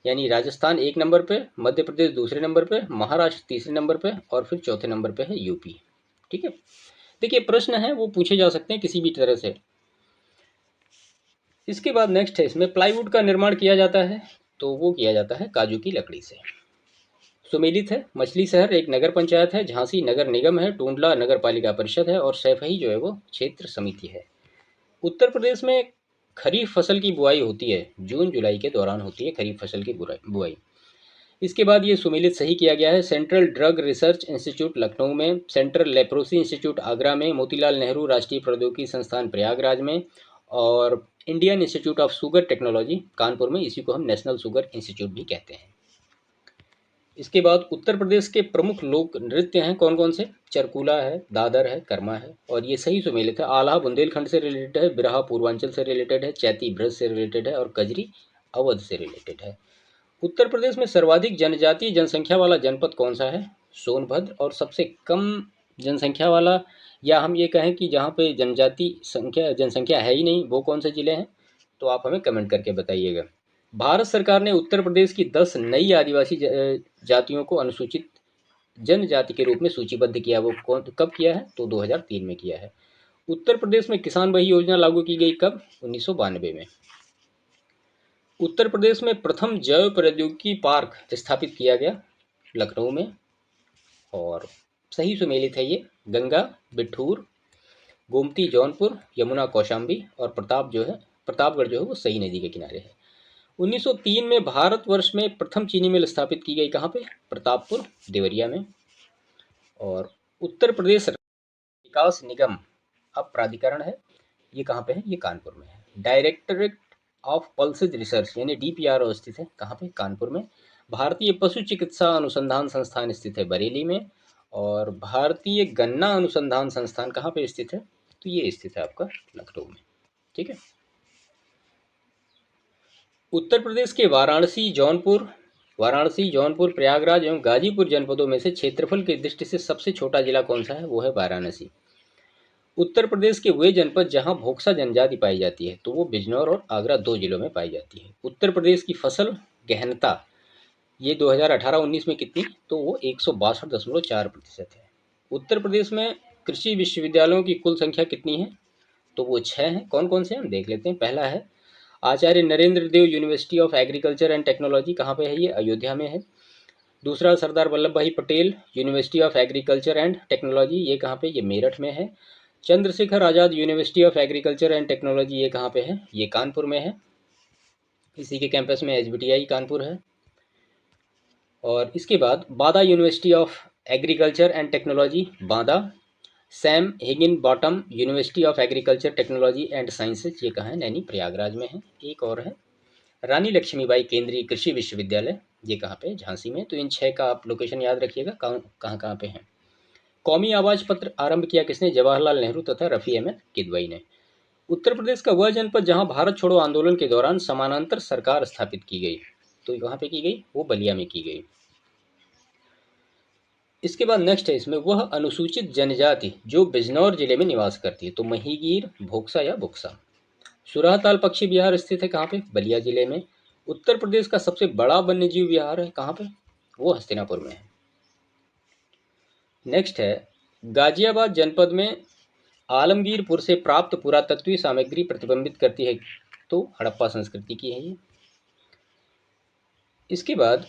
यानी राजस्थान 1 नंबर पे, मध्य प्रदेश दूसरे नंबर पे, महाराष्ट्र तीसरे नंबर पे और फिर चौथे नंबर पे है यूपी। ठीक है। देखिए प्रश्न है वो पूछे जा सकते हैं किसी भी तरह से। इसके बाद नेक्स्ट है, इसमें प्लाईवुड का निर्माण किया जाता है तो वो किया जाता है काजू की लकड़ी से। सुमेलित है मछली शहर एक नगर पंचायत है, झांसी नगर निगम है, टूंडला नगर पालिका परिषद है और सैफई जो है वो क्षेत्र समिति है। उत्तर प्रदेश में खरीफ फसल की बुआई होती है, जून जुलाई के दौरान होती है खरीफ फसल की बुआई। इसके बाद ये सुमेलित सही किया गया है। Central drug research institute Lucknow में, सेंट्रल लेप्रोसी इंस्टीट्यूट आगरा में, मोतीलाल नेहरू राष्ट्रीय प्रौद्योगिकी संस्थान प्रयागराज में और Indian institute of sugar technology Kanpur में। इसी को हम नेशनल शुगर इंस्टीट्यूट भी कहते हैं। इसके बाद उत्तर प्रदेश के प्रमुख लोक नृत्य हैं कौन कौन से? चरकुला है, दादर है, कर्मा है और ये सही सुमेलित है। आल्हा बुंदेलखंड से रिलेटेड है, बिरहा पूर्वांचल से रिलेटेड है, चैती ब्रज से रिलेटेड है और कजरी अवध से रिलेटेड है। उत्तर प्रदेश में सर्वाधिक जनजातीय जनसंख्या वाला जनपद कौन सा है? सोनभद्र। और सबसे कम जनसंख्या वाला, या हम ये कहें कि जहाँ पे जनसंख्या है ही नहीं, वो कौन से ज़िले हैं? तो आप हमें कमेंट करके बताइएगा। भारत सरकार ने उत्तर प्रदेश की 10 नई आदिवासी जातियों को अनुसूचित जनजाति के रूप में सूचीबद्ध किया। वो कब किया है? तो 2003 में किया है। उत्तर प्रदेश में किसान भाई योजना लागू की गई कब? 1992 में। उत्तर प्रदेश में प्रथम जैव प्रौद्योगिकी पार्क स्थापित किया गया लखनऊ में। और सही सुमेलित है ये। गंगा बिठूर, गोमती जौनपुर, यमुना कौशाम्बी और प्रतापगढ़ जो है वो सही नदी के किनारे है। 1903 में भारतवर्ष में प्रथम चीनी मिल स्थापित की गई कहाँ पे? प्रतापपुर देवरिया में। और उत्तर प्रदेश विकास निगम अब प्राधिकरण है, ये कहाँ पे है? ये कानपुर में है। डायरेक्टरेट ऑफ पल्सेज रिसर्च यानी डीपीआरओ स्थित है कहाँ पे? कानपुर में। भारतीय पशु चिकित्सा अनुसंधान संस्थान स्थित है बरेली में। और भारतीय गन्ना अनुसंधान संस्थान कहाँ पे स्थित है? तो ये स्थित है आपका लखनऊ में। ठीक है। उत्तर प्रदेश के वाराणसी, जौनपुर, प्रयागराज एवं गाजीपुर जनपदों में से क्षेत्रफल की दृष्टि से सबसे छोटा जिला कौन सा है? वो है वाराणसी। उत्तर प्रदेश के वे जनपद जहां भोक्सा जनजाति पाई जाती है तो वो बिजनौर और आगरा 2 जिलों में पाई जाती है। उत्तर प्रदेश की फसल गहनता ये 2018-19 में कितनी? तो वो 162.4% है। उत्तर प्रदेश में कृषि विश्वविद्यालयों की कुल संख्या कितनी है? तो वो 6 हैं। कौन कौन से हम देख लेते हैं। पहला है Acharya Narendra Dev University of Agriculture and Technology, कहाँ पे है? ये अयोध्या में है। दूसरा Sardar Vallabh Bhai Patel University of Agriculture and Technology, ये कहाँ पे? ये मेरठ में है। Chandrashekhar Azad University of Agriculture and Technology, ये कहाँ पे है? ये कानपुर में है। इसी के कैंपस में एसबीटीआई कानपुर है। और इसके बाद Banda university of Agriculture and technology Banda, Sam Higgin bottom university of agriculture technology and sciences, ये कहाँ है? नैनी प्रयागराज में है। एक और है रानी लक्ष्मीबाई केंद्रीय कृषि विश्वविद्यालय, ये कहाँ पे? झांसी में। तो इन 6 का आप लोकेशन याद रखिएगा कहाँ कहाँ पे हैं। कौमी आवाज पत्र आरंभ किया किसने? जवाहरलाल नेहरू तथा रफ़ी अहमद किदवई ने। उत्तर प्रदेश का वह जनपद जहां भारत छोड़ो आंदोलन के दौरान समानांतर सरकार स्थापित की गई, तो कहाँ पे की गई? वो बलिया में की गई। इसके बाद नेक्स्ट है, इसमें वह अनुसूचित जनजाति जो बिजनौर जिले में निवास करती है, तो महीगीर, भोक्सा या बुक्सा। सुराहताल पक्षी विहार स्थित है कहाँ पे? बलिया जिले में। उत्तर प्रदेश का सबसे बड़ा वन्यजीव विहार है कहाँ पे? वो हस्तिनापुर में है। नेक्स्ट है गाजियाबाद जनपद में आलमगीरपुर से प्राप्त पुरातत्वीय सामग्री प्रतिबिंबित करती है, तो हड़प्पा संस्कृति की है ये। इसके बाद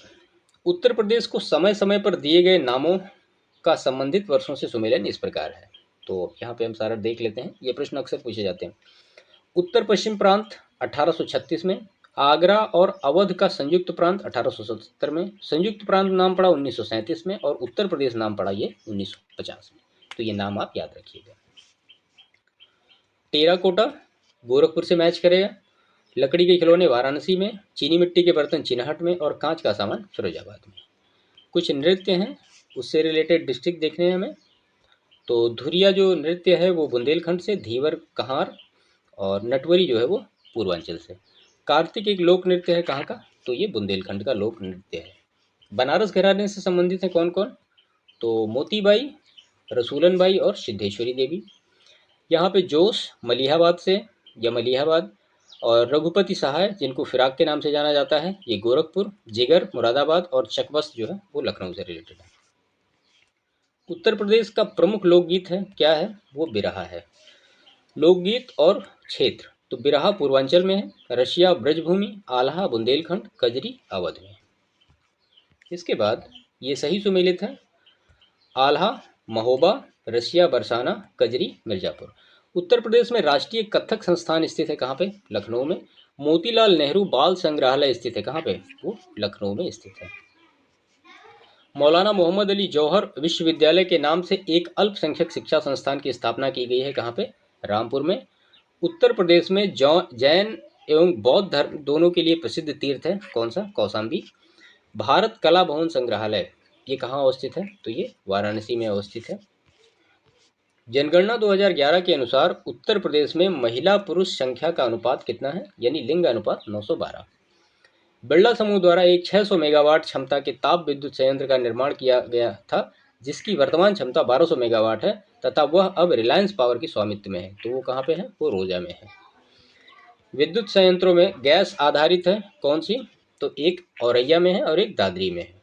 उत्तर प्रदेश को समय समय पर दिए गए नामों का संबंधित वर्षों से सुमेलन इस प्रकार है। तो यहाँ पे हम सारा देख लेते हैं, ये प्रश्न अक्सर पूछे जाते हैं। उत्तर पश्चिम प्रांत 1836 में, आगरा और अवध का संयुक्त प्रांत 1877 में, संयुक्त प्रांत नाम पड़ा 1937 में, और उत्तर प्रदेश नाम पड़ा ये 1950 में। तो ये नाम आप याद रखिएगा। टेराकोटा गोरखपुर से मैच करेगा, लकड़ी के खिलौने वाराणसी में, चीनी मिट्टी के बर्तन चिन्हट में, और कांच का सामान फिरोजाबाद में। कुछ नृत्य हैं, उससे रिलेटेड डिस्ट्रिक्ट देखने हैं हमें। तो धुरिया जो नृत्य है वो बुंदेलखंड से, धीवर कहार, और नटवरी जो है वो पूर्वांचल से। कार्तिक एक लोक नृत्य है कहाँ का, तो ये बुंदेलखंड का लोक नृत्य है। बनारस घराने से संबंधित है कौन कौन, तो मोतीबाई, रसूलन बाई और सिद्धेश्वरी देवी। यहाँ पे जोश मलिहाबाद से या मलिहाबाद, और रघुपति सहाय जिनको फिराक के नाम से जाना जाता है ये गोरखपुर, जिगर मुरादाबाद, और चकबस्त जो है वो लखनऊ से रिलेटेड है। उत्तर प्रदेश का प्रमुख लोकगीत है क्या है, वो बिरहा है। लोकगीत और क्षेत्र, तो बिरहा पूर्वांचल में है, रशिया ब्रजभूमि, आल्हा बुंदेलखंड, कजरी अवध में। इसके बाद ये सही सुमेलित है, आल्हा महोबा, रसिया बरसाना, कजरी मिर्जापुर। उत्तर प्रदेश में राष्ट्रीय कथक संस्थान स्थित है कहाँ पे, लखनऊ में। मोतीलाल नेहरू बाल संग्रहालय स्थित है कहाँ पे, वो लखनऊ में स्थित है। मौलाना मोहम्मद अली जौहर विश्वविद्यालय के नाम से एक अल्पसंख्यक शिक्षा संस्थान की स्थापना की गई है कहाँ पे, रामपुर में। उत्तर प्रदेश में जैन एवं बौद्ध धर्म दोनों के लिए प्रसिद्ध तीर्थ है कौन सा, कौशाम्बी। भारत कला भवन संग्रहालय ये कहाँ अवस्थित है, तो ये वाराणसी में अवस्थित है। जनगणना 2011 के अनुसार उत्तर प्रदेश में महिला पुरुष संख्या का अनुपात कितना है, यानी लिंग अनुपात 912। बिरला समूह द्वारा एक 600 मेगावाट क्षमता के ताप विद्युत संयंत्र का निर्माण किया गया था, जिसकी वर्तमान क्षमता 1200 मेगावाट है तथा वह अब रिलायंस पावर की स्वामित्व में है। तो वो कहाँ पे है, वो रोजा में है। विद्युत संयंत्रों में गैस आधारित है कौन सी, तो एक औरैया में है और एक दादरी में है।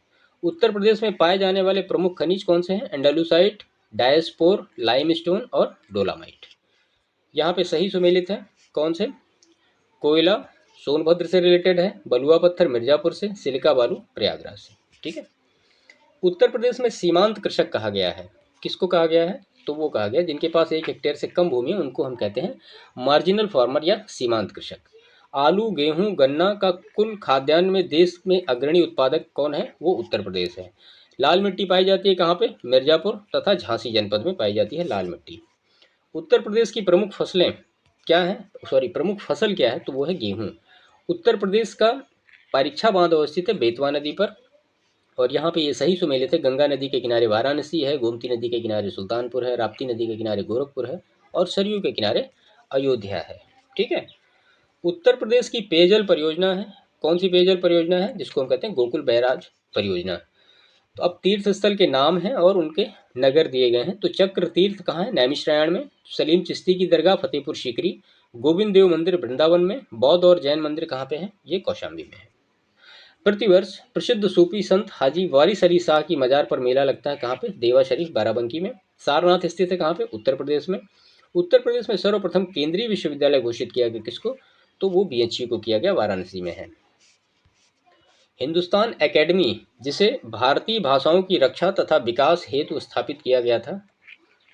उत्तर प्रदेश में पाए जाने वाले प्रमुख खनिज कौन से हैं, एंडालुसाइट, डायस्पोर, लाइमस्टोन और डोलामाइट। यहाँ पे सही सुमेलित है कौन से, कोयला सोनभद्र से रिलेटेड है, बलुआ पत्थर मिर्जापुर से, सिलिका बालू प्रयागराज से। ठीक है। उत्तर प्रदेश में सीमांत कृषक कहा गया है, किसको कहा गया है, तो वो कहा गया जिनके पास 1 हेक्टेयर से कम भूमि है उनको हम कहते हैं मार्जिनल फार्मर या सीमांत कृषक। आलू गेहूं गन्ना का कुल खाद्यान्न में देश में अग्रणी उत्पादक कौन है, वो उत्तर प्रदेश है। लाल मिट्टी पाई जाती है कहाँ पे, मिर्जापुर तथा झांसी जनपद में पाई जाती है लाल मिट्टी। उत्तर प्रदेश की प्रमुख फसलें क्या है, प्रमुख फसल क्या है, तो वो है गेहूं। उत्तर प्रदेश का परीक्षा बांध अवस्थित है बेतवा नदी पर, और यहाँ पे ये सही सुमेलित है, गंगा नदी के किनारे वाराणसी है, गोमती नदी के किनारे सुल्तानपुर है, राप्ती नदी के किनारे गोरखपुर है, और सरयू के किनारे अयोध्या है। ठीक है। उत्तर प्रदेश की पेयजल परियोजना है, कौन सी पेयजल परियोजना है, जिसको हम कहते हैं गोकुल बैराज परियोजना। तो अब तीर्थ स्थल के नाम हैं और उनके नगर दिए गए हैं। तो चक्र तीर्थ कहाँ है, नैमिषारण्य में। सलीम चिश्ती की दरगाह फतेहपुर सीकरी। गोविंद देव मंदिर वृंदावन में। बौद्ध और जैन मंदिर कहाँ पे है, ये कौशाम्बी में है। प्रतिवर्ष प्रसिद्ध सूफी संत हाजी वारिस अली शाह की मजार पर मेला लगता है कहाँ पे, देवा शरीफ बाराबंकी में। सारनाथ स्थित है कहाँ पे, उत्तर प्रदेश में। उत्तर प्रदेश में सर्वप्रथम केंद्रीय विश्वविद्यालय घोषित किया गया किसको, तो वो बीएचयू को किया गया, वाराणसी में है। हिंदुस्तान एकेडमी जिसे भारतीय भाषाओं की रक्षा तथा विकास हेतु स्थापित किया गया था,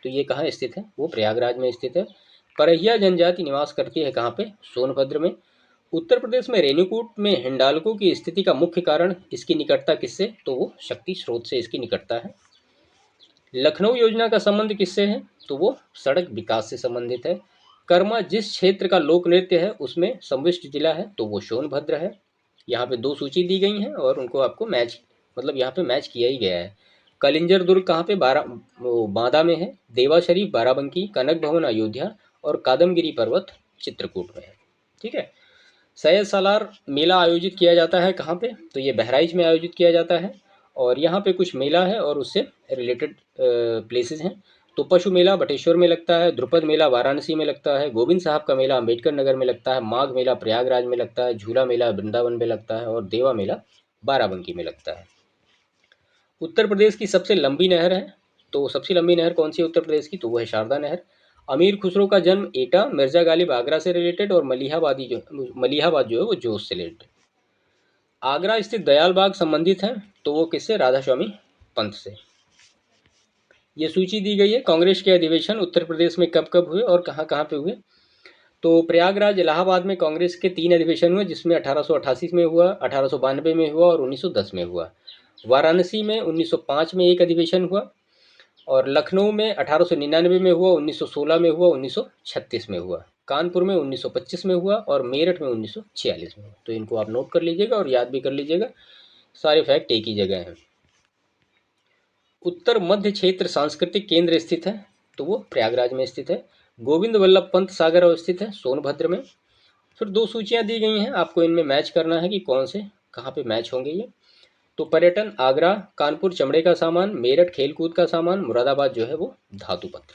तो ये कहाँ स्थित है, वो प्रयागराज में स्थित है। परहिया जनजाति निवास करती है कहाँ पे, सोनभद्र में। उत्तर प्रदेश में रेणुकूट में हिंडाल्को की स्थिति का मुख्य कारण इसकी निकटता किससे, तो वो शक्ति स्रोत से इसकी निकटता है। लखनऊ योजना का संबंध किससे है, तो वो सड़क विकास से संबंधित है। कर्मा जिस क्षेत्र का लोक नृत्य है उसमें संविष्ट जिला है, तो वो सोनभद्र है। यहाँ पे 2 सूची दी गई हैं और उनको आपको मैच, मतलब यहाँ पे मैच किया ही गया है। कलिंजर दुर्ग कहाँ पे, बांदा में है। देवा शरीफ बाराबंकी, कनक भवन अयोध्या, और कादमगिरी पर्वत चित्रकूट में है। ठीक है। सैयद सालार मेला आयोजित किया जाता है कहाँ पे, तो ये बहराइच में आयोजित किया जाता है। और यहाँ पे कुछ मेला है और उससे रिलेटेड प्लेसेस हैं। तो पशु मेला बटेश्वर में लगता है, ध्रुपद मेला वाराणसी में लगता है, गोविंद साहब का मेला अम्बेडकर नगर में लगता है, माघ मेला प्रयागराज में लगता है, झूला मेला वृंदावन में लगता है, और देवा मेला बाराबंकी में लगता है। उत्तर प्रदेश की सबसे लंबी नहर है, तो सबसे लंबी नहर कौन सी है उत्तर प्रदेश की, तो वो है शारदा नहर। अमीर खुसरो का जन्म एटा, मिर्जा गालिब आगरा से रिलेटेड, और मलिहाबाद जो है वो जोश से रिलेटेड। आगरा स्थित दयाल बाग संबंधित है, तो वो किससे, राधा स्वामी पंत से। ये सूची दी गई है कांग्रेस के अधिवेशन उत्तर प्रदेश में कब कब हुए और कहाँ कहाँ पे हुए। तो प्रयागराज इलाहाबाद में कांग्रेस के 3 अधिवेशन हुए, जिसमें 1888 में हुआ, 1892 में हुआ और 1910 में हुआ। वाराणसी में 1905 में एक अधिवेशन हुआ, और लखनऊ में 1899 में हुआ, 1916 में हुआ, 1936 में हुआ। कानपुर में 1925 में हुआ और मेरठ में 1946 में हुआ। तो इनको आप नोट कर लीजिएगा और याद भी कर लीजिएगा, सारे फैक्ट एक ही जगह हैं। उत्तर मध्य क्षेत्र सांस्कृतिक केंद्र स्थित है, तो वो प्रयागराज में स्थित है। गोविंद वल्लभ पंत सागर अवस्थित है सोनभद्र में। फिर 2 सूचियां दी गई हैं, आपको इनमें मैच करना है कि कौन से कहाँ पे मैच होंगे ये। तो पर्यटन आगरा, कानपुर चमड़े का सामान, मेरठ खेलकूद का सामान, मुरादाबाद जो है वो धातु पत्र।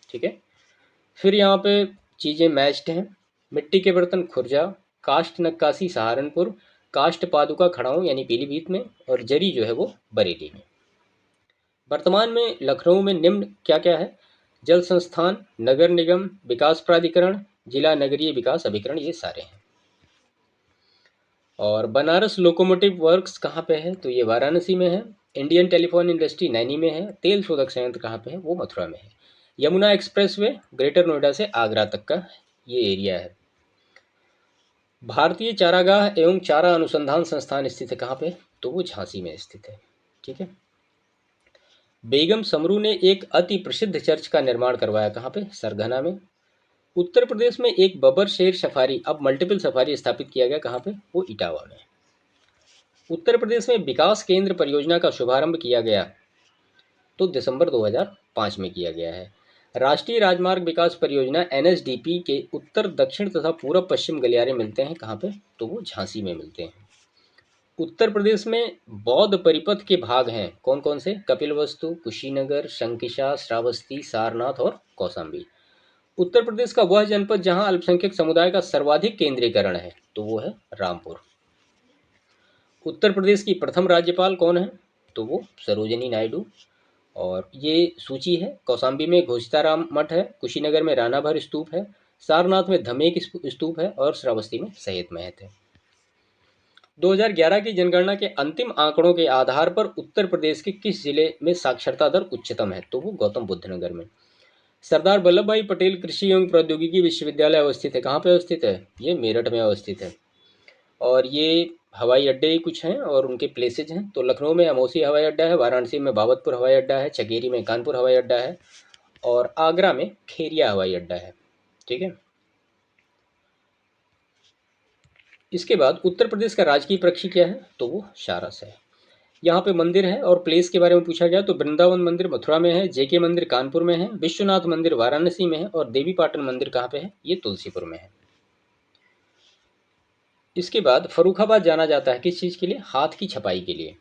ठीक है। फिर यहाँ पे चीज़ें मैच्ड हैं। मिट्टी के बर्तन खुर्जा, काष्ठ नक्काशी सहारनपुर, काष्ठ पादुका खड़ाऊँ यानी पीलीभीत में, और जरी जो है वो बरेली में। वर्तमान में लखनऊ में निम्न क्या क्या है? जल संस्थान, नगर निगम, विकास प्राधिकरण, जिला नगरीय विकास अभिकरण, ये सारे हैं। और बनारस लोकोमोटिव वर्क्स कहाँ पे है? तो ये वाराणसी में है। इंडियन टेलीफोन इंडस्ट्री नैनी में है। तेल शोधक संयंत्र कहाँ पे है? वो मथुरा में है। यमुना एक्सप्रेसवे ग्रेटर नोएडा से आगरा तक का ये एरिया है। भारतीय चारागाह एवं चारा अनुसंधान संस्थान स्थित है कहाँ पे? तो वो झांसी में स्थित है। ठीक है। बेगम समरू ने एक अति प्रसिद्ध चर्च का निर्माण करवाया कहाँ पे? सरगना में। उत्तर प्रदेश में एक बबर शेर सफारी, अब मल्टीपल सफारी स्थापित किया गया कहाँ पे? वो इटावा में। उत्तर प्रदेश में विकास केंद्र परियोजना का शुभारंभ किया गया, तो दिसंबर 2005 में किया गया है। राष्ट्रीय राजमार्ग विकास परियोजना NSDP के उत्तर दक्षिण तथा पूर्व पश्चिम गलियारे मिलते हैं कहाँ पे? तो वो झांसी में मिलते हैं। उत्तर प्रदेश में बौद्ध परिपथ के भाग हैं कौन कौन से? कपिलवस्तु, कुशीनगर, शंकिशा, श्रावस्ती, सारनाथ और कौशाम्बी। उत्तर प्रदेश का वह जनपद जहां अल्पसंख्यक समुदाय का सर्वाधिक केंद्रीकरण है, तो वो है रामपुर। उत्तर प्रदेश की प्रथम राज्यपाल कौन है? तो वो सरोजिनी नायडू। और ये सूची है। कौशाम्बी में घोषिताराम मठ है, कुशीनगर में रानाभर स्तूप है, सारनाथ में धमेक स्तूप है और श्रावस्ती में सैयद महत है। 2011 की जनगणना के अंतिम आंकड़ों के आधार पर उत्तर प्रदेश के किस जिले में साक्षरता दर उच्चतम है? तो वो गौतम बुद्ध नगर में। सरदार वल्लभ भाई पटेल कृषि एवं प्रौद्योगिकी विश्वविद्यालय अवस्थित है कहाँ पे अवस्थित है? ये मेरठ में अवस्थित है। और ये हवाई अड्डे कुछ हैं और उनके प्लेसेज हैं। तो लखनऊ में अमौसी हवाई अड्डा है, वाराणसी में बाबतपुर हवाई अड्डा है, चकेरी में कानपुर हवाई अड्डा है और आगरा में खेरिया हवाई अड्डा है। ठीक है। इसके बाद उत्तर प्रदेश का राजकीय पक्षी क्या है? तो वो सारस है। यहाँ पे मंदिर है और प्लेस के बारे में पूछा गया तो वृंदावन मंदिर मथुरा में है, जेके मंदिर कानपुर में है, विश्वनाथ मंदिर वाराणसी में है और देवी पाटन मंदिर कहाँ पे है? ये तुलसीपुर में है। इसके बाद फर्रुखाबाद जाना जाता है किस चीज़ के लिए? हाथ की छपाई के लिए।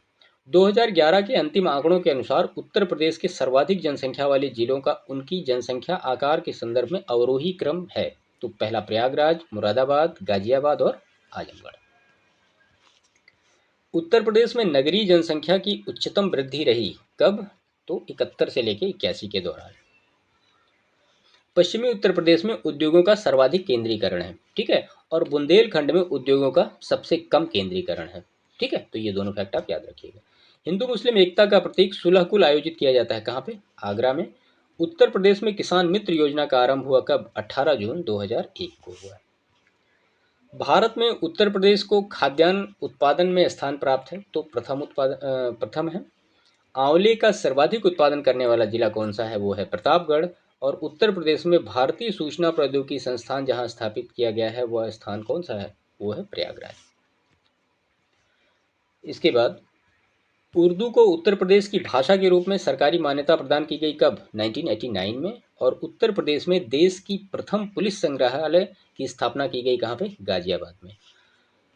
2011 के अंतिम आंकड़ों के अनुसार उत्तर प्रदेश के सर्वाधिक जनसंख्या वाले जिलों का उनकी जनसंख्या आकार के संदर्भ में अवरोही क्रम है। तो पहला प्रयागराज, मुरादाबाद, गाजियाबाद और आजमगढ़। उत्तर प्रदेश में नगरीय जनसंख्या की उच्चतम वृद्धि रही कब? तो 71 से लेकर 81 के दौरान। पश्चिमी उत्तर प्रदेश में उद्योगों का सर्वाधिक केंद्रीकरण है। ठीक है। और बुंदेलखंड में उद्योगों का सबसे कम केंद्रीकरण है। ठीक है। तो ये दोनों फैक्ट आप याद रखिएगा। हिंदू मुस्लिम एकता का प्रतीक सुलह-कुल आयोजित किया जाता है कहाँ पे? आगरा में। उत्तर प्रदेश में किसान मित्र योजना का आरंभ हुआ कब? 18 जून 2001 को हुआ। भारत में उत्तर प्रदेश को खाद्यान्न उत्पादन में स्थान प्राप्त है, तो प्रथम है। आंवले का सर्वाधिक उत्पादन करने वाला जिला कौन सा है? वो है प्रतापगढ़। और उत्तर प्रदेश में भारतीय सूचना प्रौद्योगिकी संस्थान जहां स्थापित किया गया है वह स्थान कौन सा है? वो है प्रयागराज। इसके बाद उर्दू को उत्तर प्रदेश की भाषा के रूप में सरकारी मान्यता प्रदान की गई कब? 1989 में। और उत्तर प्रदेश में देश की प्रथम पुलिस संग्रहालय की स्थापना की गई कहाँ पे? गाजियाबाद में।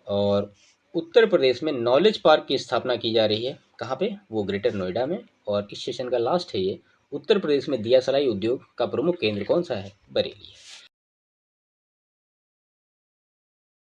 और उत्तर प्रदेश में नॉलेज पार्क की स्थापना की जा रही है कहाँ पे? वो ग्रेटर नोएडा में। और इस सेशन का लास्ट है ये, उत्तर प्रदेश में दिया सलाई उद्योग का प्रमुख केंद्र कौन सा है? बरेली है।